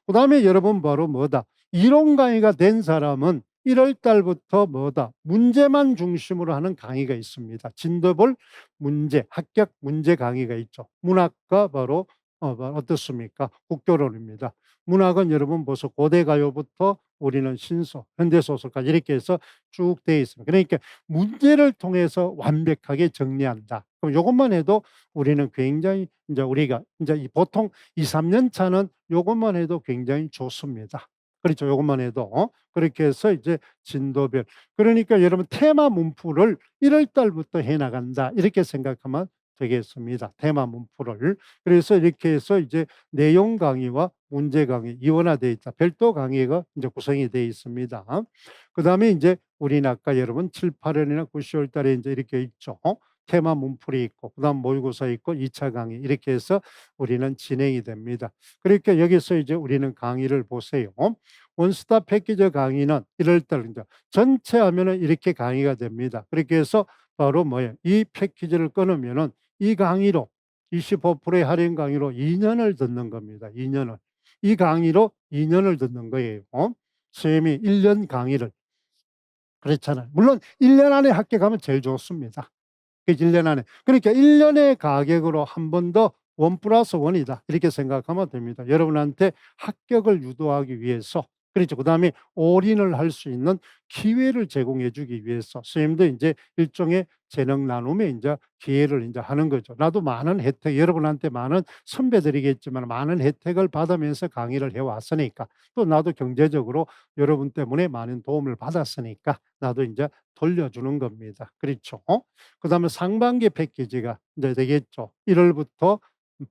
그다음에 여러분 바로 뭐다? 이론 강의가 된 사람은 1월 달부터 뭐다? 문제만 중심으로 하는 강의가 있습니다. 진도별 문제, 합격 문제 강의가 있죠. 문학과 바로 어떻습니까? 국교론입니다. 문학은 여러분 벌써 고대 가요부터 우리는 신소, 현대 소설까지 이렇게 해서 쭉 되어 있습니다. 그러니까 문제를 통해서 완벽하게 정리한다. 그럼 요것만 해도 우리는 굉장히 인제 우리가 인제 이 보통 2-3년 차는 요것만 해도 굉장히 좋습니다. 그렇죠. 요것만 해도. 그렇게 해서 이제 진도별 그러니까 여러분 테마 문풀을 1월 달부터 해 나간다. 이렇게 생각하면 되겠습니다. 테마 문풀을. 그래서 이렇게 해서 이제 내용 강의와 문제 강의 이원화되어 있다. 별도 강의가 인제 구성이 되어 있습니다. 그다음에 인제 우리는 아까 여러분 7-8 월이나 9-10월 달에 인제 이렇게 있죠. 테마 문풀이 있고 그다음 모의고사 있고 2차 강의 이렇게 해서 우리는 진행이 됩니다. 그러니까 여기서 이제 우리는 강의를 보세요. 원스톱 패키지 강의는 1월 달입니다. 전체 하면은 이렇게 강의가 됩니다. 그렇게 해서 바로 뭐예요? 이 패키지를 끊으면은 이 강의로 25%의 할인 강의로 2 년을 듣는 겁니다. 2 년을. 이 강의로 2 년을 듣는 거예요. 선생님이 1년 강의를. 그렇잖아요. 물론 1년 안에 합격하면 제일 좋습니다. 그 1년 안에. 그러니까 1 년의 가격으로 한 번 더 원 플러스 원이다 이렇게 생각하면 됩니다. 여러분한테 합격을 유도하기 위해서, 그렇죠. 그다음에 올인을 할 수 있는 기회를 제공해 주기 위해서 선생님도 인제 일종의 재능 나눔의 인제 기회를 인제 하는 거죠. 나도 많은 혜택, 여러분한테 많은 선배들이겠지만 많은 혜택을 받으면서 강의를 해 왔으니까, 또 나도 경제적으로 여러분 때문에 많은 도움을 받았으니까 나도 인제 돌려주는 겁니다. 그렇죠. 그다음에 상반기 패키지가 인제 되겠죠. 1 월부터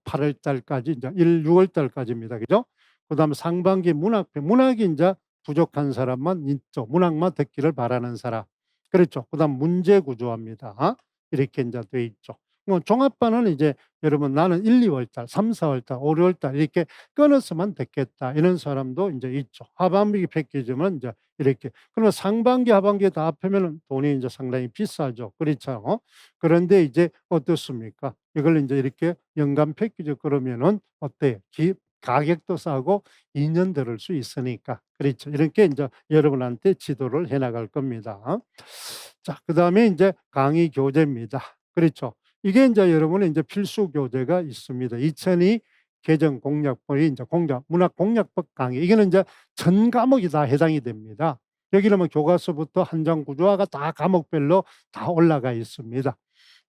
8월 달까지 인제 6월 달까지입니다. 그죠? 그다음에 상반기 문학이 인제 부족한 사람만 있죠. 문학만 듣기를 바라는 사람. 그렇죠. 그다음 문제 구조화입니다. 이렇게 인제 돼 있죠. 뭐 종합반은 이제 여러분 '나는 1-2 월 달, 3-4월 달, 5-6월 달 이렇게 끊어서만 듣겠다.' 이런 사람도 인제 있죠. 하반기 패키지면 인제 이렇게. 그러면 상반기, 하반기 다 합하면은 돈이 인제 상당히 비싸죠. 그렇죠. 그런데 이제 어떻습니까? 이걸 인제 이렇게 연간 패키지 그러면은 어때요? 가격도 싸고 2년 들을 수 있으니까. 그렇죠. 이렇게 인제 여러분한테 지도를 해 나갈 겁니다. 자, 그다음에 인제 강의 교재입니다. 그렇죠. 이게 인제 여러분의 인제 필수 교재가 있습니다. 2002 개정 공약본이 인제 문학 공약법 강의, 이거는 인제 전 과목이 다 해당이 됩니다. 여기는 뭐 교과서부터 한장 구조화가 다 과목별로 다 올라가 있습니다.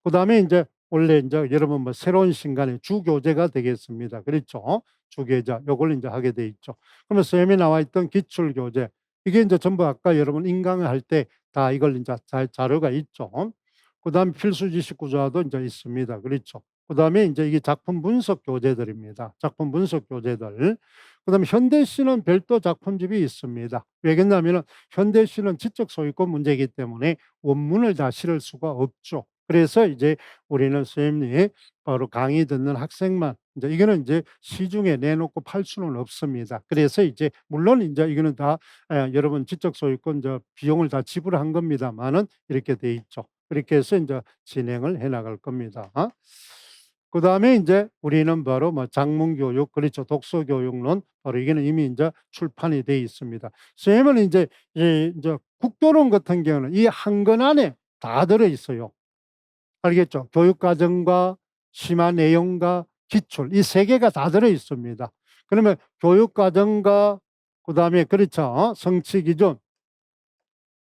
그다음에 인제 원래 인제 여러분 뭐 새로운 신간의 주교재가 되겠습니다. 그렇죠. 주계자 요걸 인제 하게 돼 있죠. 그러면 쌤이 나와 있던 기출 교재, 이게 인제 전부 아까 여러분 인강을 할 때 다 이걸 인제 자료가 있죠. 그다음에 필수 지식 구조화도 인제 있습니다. 그렇죠. 그다음에 인제 이게 작품 분석 교재들입니다. 작품 분석 교재들. 그다음에 현대시는 별도 작품집이 있습니다. 왜냐하면은 현대시는 지적 소유권 문제이기 때문에 원문을 다 실을 수가 없죠. 그래서 이제 우리는 선생님이 바로 강의 듣는 학생만 인제 이거는 인제 시중에 내놓고 팔 수는 없습니다. 그래서 이제 물론 인제 이거는 다 여러분 지적 소유권 비용을 다 지불한 겁니다마는 이렇게 돼 있죠. 그렇게 해서 인제 진행을 해 나갈 겁니다. 그다음에 인제 우리는 바로 뭐 작문 교육, 그렇죠. 독서 교육론, 바로 이게는 이미 인제 출판이 돼 있습니다. 선생님은 인제 인제 국도론 같은 경우는 이 한 권 안에 다 들어 있어요. 알겠죠? 교육 과정과 심화 내용과 기출, 이 세 개가 다 들어 있습니다. 그러면 교육 과정과 그다음에 그렇죠. 성취 기준,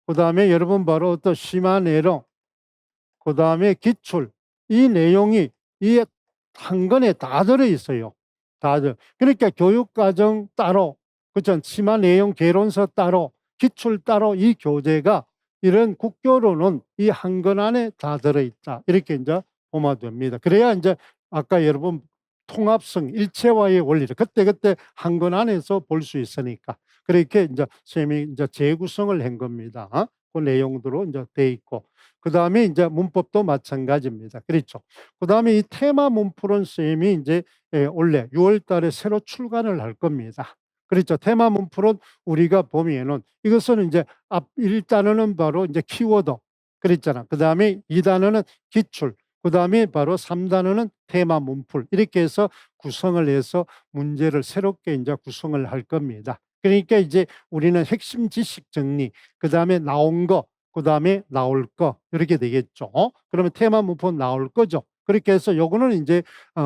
그다음에 여러분 바로 또 심화 내용, 그다음에 기출, 이 내용이 이 한 권에 다 들어 있어요. 그러니까 교육 과정 따로, 그죠? 심화 내용 개론서 따로, 기출 따로, 이 교재가 이런 국교로는 이 한 권 안에 다 들어 있다. 이렇게 인제 보면 됩니다. 그래야 인제 아까 여러분 통합성, 일체화의 원리를 그때그때 한 권 안에서 볼 수 있으니까 그렇게 인제 선생님이 인제 재구성을 한 겁니다. 그 내용대로 인제 돼 있고, 그다음에 인제 문법도 마찬가지입니다. 그렇죠. 그다음에 이 테마 문풀은 선생님이 인제 올해 6월 달에 새로 출간을 할 겁니다. 그렇죠. 테마 문풀은 우리가 보면은 이것은 인제 앞 1 단어는 바로 인제 키워드 그랬잖아. 그다음에 2 단어는 기출, 그다음에 바로 3 단어는 테마 문풀, 이렇게 해서 구성을 해서 문제를 새롭게 인제 구성을 할 겁니다. 그러니까 이제 우리는 핵심 지식 정리, 그다음에 나온 거, 그다음에 나올 거 이렇게 되겠죠. 그러면 테마 문법은 나올 거죠. 그렇게 해서 요거는 인제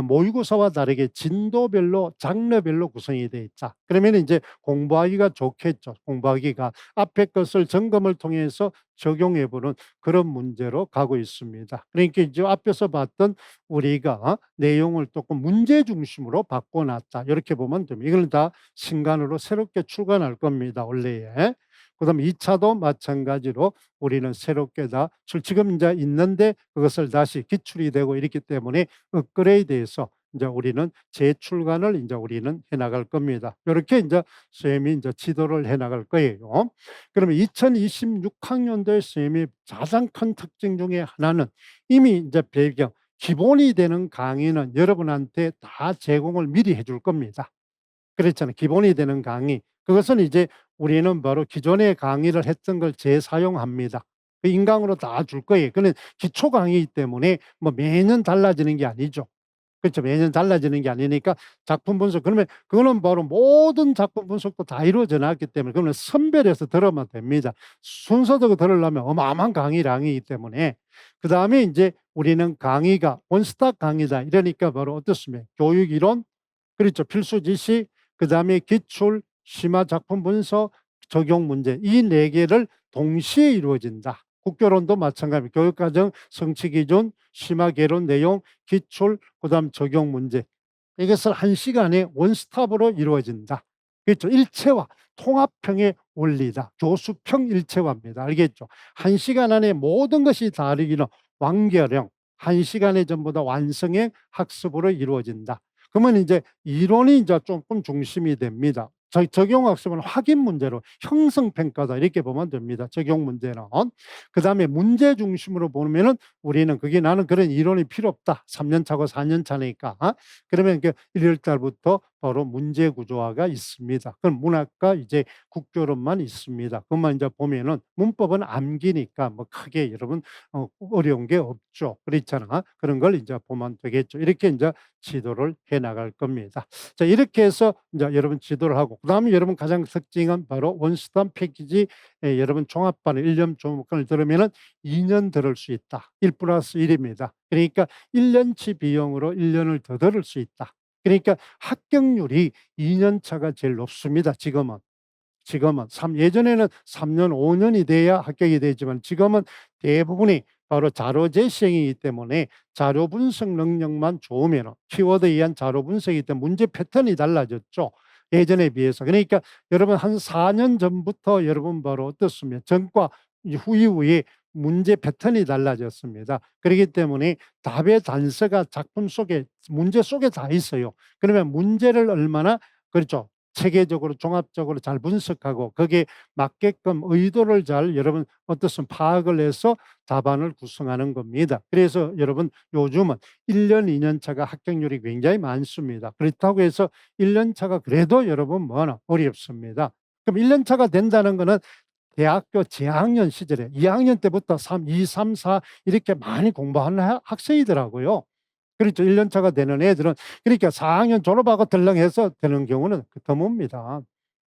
모의고사와 다르게 진도별로 장르별로 구성이 돼 있다. 그러면은 인제 공부하기가 좋겠죠. 공부하기가 앞에 것을 점검을 통해서 적용해 보는 그런 문제로 가고 있습니다. 그러니까 이제 앞에서 봤던 우리가 내용을 쪼끔 문제 중심으로 바꿔 놨다, 요렇게 보면 됩니다. 이거는 다 신간으로 새롭게 출간할 겁니다, 원래에. 그다음에 2 차도 마찬가지로 우리는 새롭게 다 지금 인제 있는데 그것을 다시 기출이 되고 이렇기 때문에 업그레이드해서 인제 우리는 재출간을 인제 우리는 해 나갈 겁니다. 요렇게 인제 선생님이 인제 지도를 해 나갈 거예요. 그러면 2026 학년도에 선생님이 가장 큰 특징 중에 하나는 이미 인제 배경, 기본이 되는 강의는 여러분한테 다 제공을 미리 해줄 겁니다. 그랬잖아요. 기본이 되는 강의. 그것은 이제 우리는 바로 기존의 강의를 했던 걸 재사용합니다. 그 인강으로 다 줄 거예요. 그는 기초 강의이기 때문에 뭐 매년 달라지는 게 아니죠. 그렇죠. 매년 달라지는 게 아니니까 작품 분석 그러면 그거는 바로 모든 작품 분석도 다 이루어져 놨기 때문에 그거는 선별해서 들으면 됩니다. 순서대로 들으려면 어마어마한 강의량이기 때문에 그다음에 인제 우리는 강의가 원스톱 강의다 이러니까 바로 어떻습니까? 교육 이론 그렇죠. 필수 지식 그다음에 기출, 심화 작품 분석, 적용 문제 이 4 개를 동시에 이루어진다. 국교론도 마찬가지입니다. 교육과정 성취 기준, 심화 개론 내용, 기출 그다음 적용 문제. 이것을 1 시간에 원스톱으로 이루어진다. 그렇죠. 일체화, 통합형의 원리다. 교수평 일체화입니다. 알겠죠? 1 시간 안에 모든 것이 다르기는 완결형, 1 시간에 전부 다 완성형 학습으로 이루어진다. 그러면 인제 이론이 인제 쪼끔 중심이 됩니다. 적용 학습은 확인 문제로 형성 평가다 이렇게 보면 됩니다, 적용 문제는. 그다음에 문제 중심으로 보면은 우리는 그게 '나는 그런 이론이 필요 없다. 3년 차고 4년 차니까.' 그러면 그 1월 달부터 바로 문제 구조화가 있습니다. 그럼 문학과 이제 국교론만 있습니다. 그것만 인제 보면은 문법은 암기니까 뭐 크게 여러분 어려운 게 없죠. 그렇잖아. 그런 걸 인제 보면 되겠죠. 이렇게 인제 지도를 해 나갈 겁니다. 자 이렇게 해서 인제 여러분 지도를 하고 그다음에 여러분 가장 특징은 바로 원스톱 패키지 여러분 종합반을 1년 종합반을 들으면은 2년 들을 수 있다. 1+1 입니다. 그러니까 1 년치 비용으로 1 년을 더 들을 수 있다. 그러니까 합격률이 2년 차가 제일 높습니다 지금은. 지금은 예전에는 3년 5 년이 돼야 합격이 되지만 지금은 대부분이 바로 자료 제시형이기 때문에 자료 분석 능력만 좋으면은 키워드에 의한 자료 분석이기 때문에 문제 패턴이 달라졌죠, 예전에 비해서. 그러니까 여러분 한 4년 전부터 여러분 바로 어떻습니까? 전과 이후에 문제 패턴이 달라졌습니다. 그렇기 때문에 답의 단서가 작품 속에 문제 속에 다 있어요. 그러면 문제를 얼마나 그렇죠. 체계적으로 종합적으로 잘 분석하고 거기에 맞게끔 의도를 잘 여러분 어떻습니까? 파악을 해서 답안을 구성하는 겁니다. 그래서 여러분 요즘은 1 년, 2년 차가 합격률이 굉장히 많습니다. 그렇다고 해서 1년 차가 그래도 여러분 뭐하나 어렵습니다. 그럼 1년 차가 된다는 거는 대학교 재학년 시절에 2 학년 때부터 2, 3, 4 이렇게 많이 공부하는 학생이더라고요. 그렇죠. 1년 차가 되는 애들은 그러니까 4 학년 졸업하고 덜렁해서 되는 경우는 드뭅니다.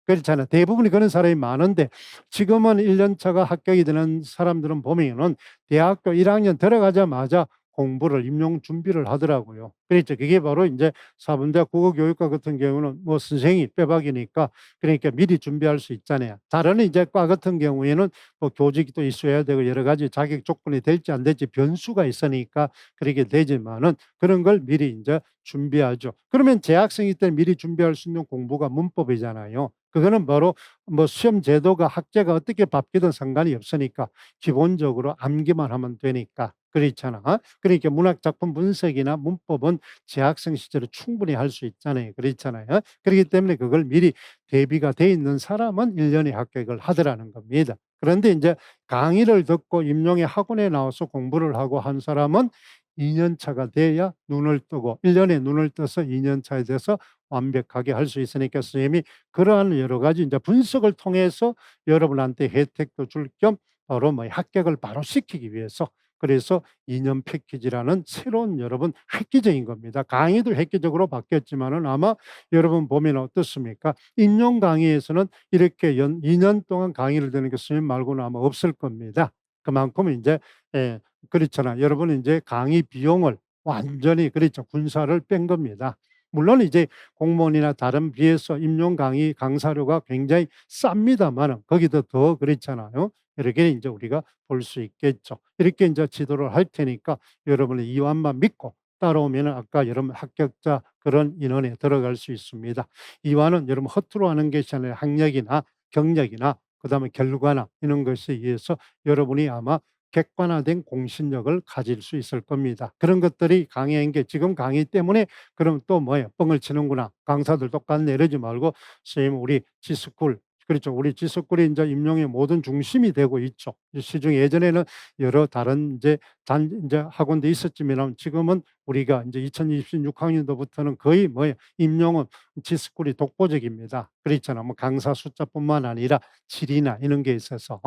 그렇잖아요. 대부분이 그런 사람이 많은데 지금은 1년 차가 합격이 되는 사람들은 보면은 대학교 1 학년 들어가자마자 공부를 임용 준비를 하더라고요. 그렇죠. 그게 바로 인제 사범대학 국어교육과 같은 경우는 뭐 선생이 빼박이니까 그러니까 미리 준비할 수 있잖아요. 다른 이제 과 같은 경우에는 뭐 교직이 또 있어야 되고 여러 가지 자격 조건이 될지 안 될지 변수가 있으니까 그렇게 되지만은 그런 걸 미리 인제 준비하죠. 그러면 재학생일 때 미리 준비할 수 있는 공부가 문법이잖아요. 그거는 바로 뭐 시험 제도가 학제가 어떻게 바뀌든 상관이 없으니까 기본적으로 암기만 하면 되니까 그렇잖아. 그러니까 문학 작품 분석이나 문법은 재학생 시절에 충분히 할 수 있잖아요. 그렇잖아요. 그렇기 때문에 그걸 미리 대비가 돼 있는 사람은 1 년에 합격을 하더라는 겁니다. 그런데 인제 강의를 듣고 임용의 학원에 나와서 공부를 하고 한 사람은 2년 차가 돼야 눈을 뜨고 1 년에 눈을 떠서 2년 차에 돼서 완벽하게 할 수 있으니까 선생님이 그러한 여러 가지 인제 분석을 통해서 여러분한테 혜택도 줄 겸 바로 뭐 합격을 바로 시키기 위해서 그래서 2년 패키지라는 새로운 여러분 획기적인 겁니다. 강의도 획기적으로 바뀌었지만은 아마 여러분 보면 어떻습니까? 임용 강의에서는 이렇게 2년 동안 강의를 듣는 교수님 말고는 아마 없을 겁니다. 그만큼 인제 예 그렇잖아요. 여러분은 인제 강의 비용을 완전히 그렇죠. 군사를 뺀 겁니다. 물론 이제 공무원이나 다른 비해서 임용 강의 강사료가 굉장히 쌉니다마는 거기도 더 그렇잖아요. 이렇게 인제 우리가 볼 수 있겠죠. 이렇게 인제 지도를 할 테니까 여러분의 이완만 믿고 따라오면은 아까 여러분 합격자 그런 인원에 들어갈 수 있습니다. 이완은 여러분 허투루 하는 것이 아니라 학력이나 경력이나 그다음에 결과나 이런 것에 의해서 여러분이 아마 객관화된 공신력을 가질 수 있을 겁니다. 그런 것들이 강의인 게 지금 강의 때문에 그럼 또 뭐예요? 뻥을 치는구나. 강사들 똑같네 이러지 말고 선생님 우리 지스쿨 그렇죠. 우리 지석굴이 인제 임용의 모든 중심이 되고 있죠. 이 시중에 예전에는 여러 다른 인제 인제 학원도 있었지만은 지금은 우리가 인제 2026 학년도부터는 거의 뭐예 임용은 지스쿨이 독보적입니다. 그렇잖아. 뭐 강사 숫자뿐만 아니라 질이나 이런 게 있어서.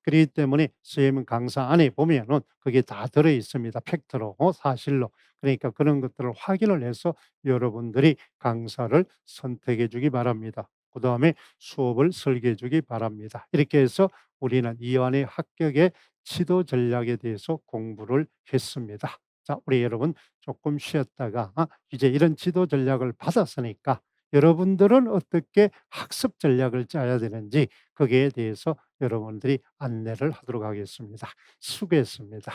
그러기 때문에 선생님 강사 안에 보면은 그게 다 들어 있습니다, 팩트로 사실로. 그러니까 그런 것들을 확인을 해서 여러분들이 강사를 선택해 주기 바랍니다. 그다음에 수업을 설계해 주기 바랍니다. 이렇게 해서 우리는 이완의 합격의 지도 전략에 대해서 공부를 했습니다. 자, 우리 여러분 조금 쉬었다가 이제 이런 지도 전략을 받았으니까 여러분들은 어떻게 학습 전략을 짜야 되는지 거기에 대해서 여러분들이 안내를 하도록 하겠습니다. 수고했습니다.